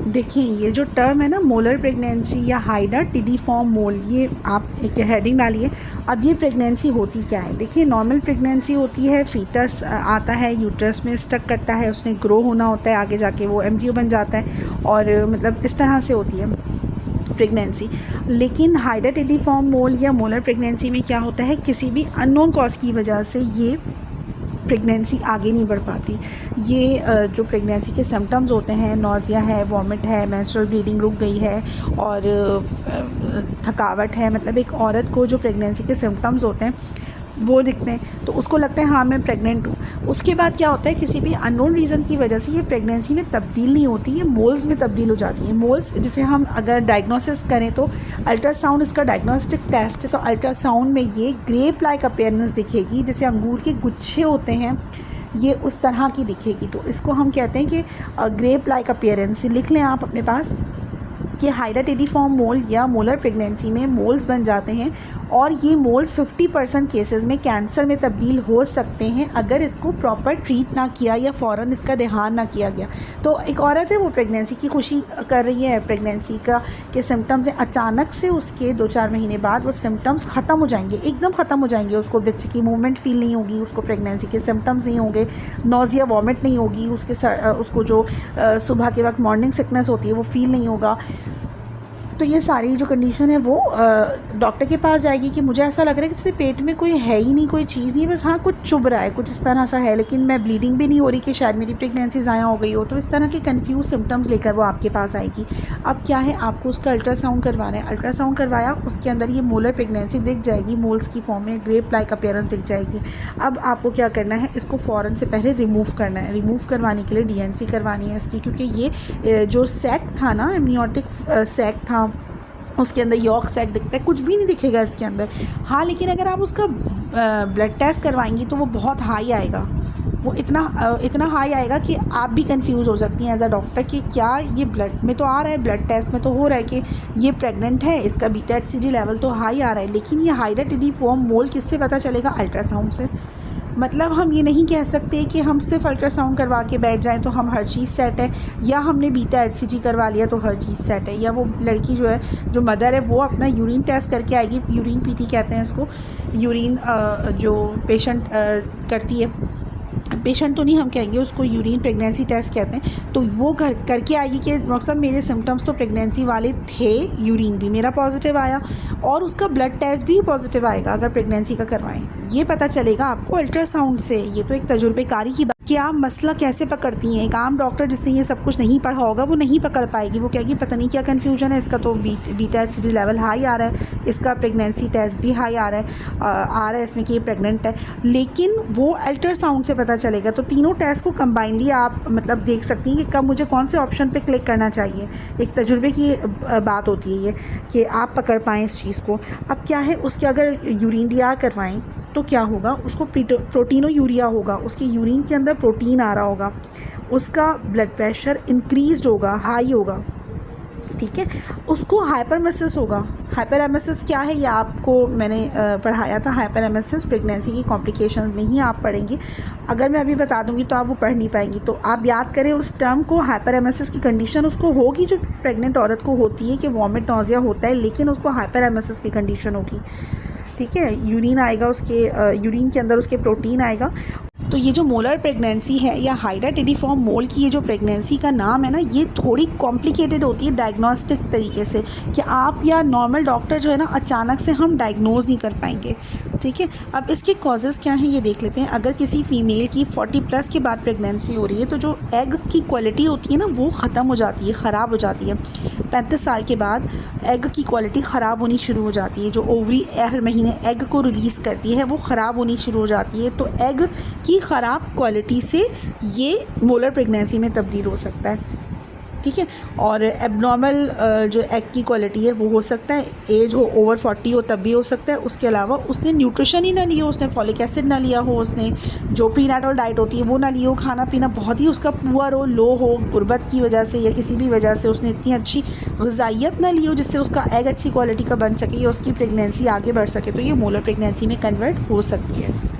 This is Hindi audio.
देखिए, ये जो टर्म है ना मोलर प्रेगनेंसी या हाइडाटिडिफॉर्म मोल, ये आप एक हेडिंग डालिए। अब ये प्रेगनेंसी होती क्या है? देखिए, नॉर्मल प्रेगनेंसी होती है, फीटस आता है यूट्रस में, स्टक करता है, उसने ग्रो होना होता है, आगे जाके वो एम्ब्रियो बन जाता है और मतलब इस तरह से होती है प्रेगनेंसी। लेकिन हाइडाटिडिफॉर्म मोल या मोलर प्रेगनेंसी में क्या होता है, किसी भी अननोन कॉज की वजह से ये प्रेगनेंसी आगे नहीं बढ़ पाती। ये जो प्रेगनेंसी के सिम्टम्स होते हैं, नौजिया है, वॉमिट है, मेंस्ट्रुअल ब्लीडिंग रुक गई है और थकावट है, मतलब एक औरत को जो प्रेगनेंसी के सिम्टम्स होते हैं वो दिखते हैं तो उसको लगता है हाँ मैं प्रेग्नेंट हूँ। उसके बाद क्या होता है, किसी भी अननोन रीज़न की वजह से ये प्रेगनेंसी में तब्दील नहीं होती, ये मोल्स में तब्दील हो जाती है। मोल्स जिसे हम अगर डायग्नोसिस करें तो अल्ट्रासाउंड इसका डायग्नोस्टिक टेस्ट है, तो अल्ट्रासाउंड में ये ग्रेप लाइक अपीयरेंस दिखेगी, जैसे अंगूर के गुच्छे होते हैं ये उस तरह की दिखेगी। तो इसको हम कहते हैं कि ग्रेप लाइक अपीयरेंस। लिख लें आप अपने पास कि हाइडाटिडिफॉर्म मोल या मोलर प्रेगनेंसी में मोल्स बन जाते हैं और ये मोल्स 50% केसेस में कैंसर में तब्दील हो सकते हैं अगर इसको प्रॉपर ट्रीट ना किया या फ़ौरन इसका ध्यान ना किया गया। तो एक औरत है, वो प्रेगनेंसी की खुशी कर रही है, प्रेगनेंसी का के सिम्टम्स हैं, अचानक से उसके 2-4 महीने बाद वो सिम्टम्स ख़त्म हो जाएंगे, एकदम ख़त्म हो जाएंगे। उसको बच्चे की मूवमेंट फील नहीं होगी, उसको प्रेगनेंसी के सिम्टम्स नहीं होंगे, नौजिया वॉमिट नहीं होगी, उसको जो सुबह के वक्त मॉर्निंग सिकनेस होती है वो फील नहीं होगा। तो ये सारी जो कंडीशन है वो डॉक्टर के पास जाएगी कि मुझे ऐसा लग रहा है कि जैसे पेट में कोई है ही नहीं, कोई चीज़ नहीं, बस हाँ कुछ चुभ रहा है, कुछ इस तरह सा है, लेकिन मैं ब्लीडिंग भी नहीं हो रही कि शायद मेरी प्रेगनेंसी ज़ाया हो गई हो। तो इस तरह के कंफ्यूज सिम्टम्स लेकर वो आपके पास आएगी। अब क्या है, आपको उसका अल्ट्रासाउंड करवाना है। अल्ट्रासाउंड करवाया, उसके अंदर ये मोलर प्रेगनेंसी दिख जाएगी, मोल्स की फॉर्म में ग्रेप लाइक अपीयरेंस दिख जाएगी। अब आपको क्या करना है, इसको फ़ौरन से पहले रिमूव करना है। रिमूव करवाने के लिए DNC करवानी है इसकी, क्योंकि ये जो सैक था ना, एमनियोटिक सैक था, उसके अंदर यॉर्क सैक दिखता है, कुछ भी नहीं दिखेगा इसके अंदर। हाँ, लेकिन अगर आप उसका ब्लड टेस्ट करवाएंगी तो वो बहुत हाई आएगा, वो इतना हाई आएगा कि आप भी कंफ्यूज हो सकती हैं एज अ डॉक्टर कि क्या ये ब्लड में तो आ रहा है, ब्लड टेस्ट में तो हो रहा है कि ये प्रेग्नेंट है, इसका बीटा HCG लेवल तो हाई आ रहा है, लेकिन ये हाइडाटिडिफॉर्म मोल किससे पता चलेगा? अल्ट्रासाउंड से। मतलब हम ये नहीं कह सकते कि हम सिर्फ अल्ट्रासाउंड करवा के बैठ जाएं तो हम हर चीज़ सेट है, या हमने बीटा HCG करवा लिया तो हर चीज़ सेट है, या वो लड़की जो है, जो मदर है, वो अपना यूरिन टेस्ट करके आएगी, यूरिन PT कहते हैं इसको, यूरिन जो पेशेंट करती है, पेशेंट तो नहीं हम कहेंगे उसको, यूरिन प्रेगनेंसी टेस्ट कहते हैं, तो वो करके आएगी कि डॉक्टर साहब मेरे सिम्टम्स तो प्रेगनेंसी वाले थे, यूरिन भी मेरा पॉजिटिव आया और उसका ब्लड टेस्ट भी पॉजिटिव आएगा अगर प्रेगनेंसी का करवाएं। ये पता चलेगा आपको अल्ट्रासाउंड से। ये तो एक तजुर्बेकारी की बात कि आप मसला कैसे पकड़ती हैं। एक आम डॉक्टर जिसने ये सब कुछ नहीं पढ़ा होगा वो नहीं पकड़ पाएगी, वो कहेगी पता नहीं क्या कन्फ्यूजन है, इसका तो बीटा HCG लेवल हाई आ रहा है, इसका प्रेगनेंसी टेस्ट भी हाई आ रहा है इसमें कि ये प्रेग्नेंट है, लेकिन वो अल्ट्रासाउंड से पता चलेगा। तो तीनों टेस्ट को कंबाइनली आप मतलब देख सकती हैं कि कब मुझे कौन से ऑप्शन पे क्लिक करना चाहिए। एक तजुर्बे की बात होती है ये कि आप पकड़ पाएँ इस चीज़ को। अब क्या है, उसके अगर यूरिन DR करवाएं तो क्या होगा, उसको प्रोटीनोयूरिया होगा, उसकी यूरिन के अंदर प्रोटीन आ रहा होगा, उसका ब्लड प्रेशर इंक्रीज़ होगा, हाई होगा, ठीक है, उसको हाइपरमेसिस होगा। हाइपरमेसिस क्या है, ये आपको मैंने पढ़ाया था। हाइपरमेसिस प्रेगनेंसी की कॉम्प्लिकेशंस में ही आप पढ़ेंगी, अगर मैं अभी बता दूंगी तो आप वो पढ़ नहीं पाएंगी। तो आप याद करें उस टर्म को, हाइपरमेसिस की कंडीशन उसको होगी जो प्रेग्नेंट औरत को होती है कि वॉमिट नौजिया होता है, लेकिन उसको हाइपरमेसिस की कंडीशन होगी, ठीक है। यूरिन आएगा, उसके यूरिन के अंदर उसके प्रोटीन आएगा। तो ये जो मोलर प्रेगनेंसी है या हाइडाटिडिफॉर्म मोल की ये जो प्रेगनेंसी का नाम है ना, ये थोड़ी कॉम्प्लिकेटेड होती है डायग्नोस्टिक तरीके से, कि आप या नॉर्मल डॉक्टर जो है ना अचानक से हम डायग्नोज नहीं कर पाएंगे, ठीक है। अब इसके कॉजेज़ क्या हैं ये देख लेते हैं। अगर किसी फीमेल की 40+ के बाद प्रेगनेंसी हो रही है तो जो एग की क्वालिटी होती है ना वो ख़त्म हो जाती है, ख़राब हो जाती है। 35 साल के बाद एग की क्वालिटी ख़राब होनी शुरू हो जाती है। जो ओवरी हर महीने एग को रिलीज़ करती है वो ख़राब होनी शुरू हो जाती है। तो एग की ख़राब क्वालिटी से ये मोलर प्रेगनेंसी में तब्दील हो सकता है, ठीक है। और एबनॉर्मल जो एग की क्वालिटी है वो हो सकता है, एज हो ओवर 40 हो तब भी हो सकता है। उसके अलावा उसने न्यूट्रिशन ही ना लिया हो, उसने फॉलिक एसिड ना लिया हो, उसने जो प्रीनेटल डाइट होती है वो ना लिया हो, खाना पीना बहुत ही उसका पुअर हो, लो हो, गुर्बत की वजह से या किसी भी वजह से उसने इतनी अच्छी ग़िज़ाइयत ना ली हो जिससे उसका एग अच्छी क्वालिटी का बन सके या उसकी प्रेगनेंसी आगे बढ़ सके, तो ये मोलर प्रेगनेंसी में कन्वर्ट हो सकती है।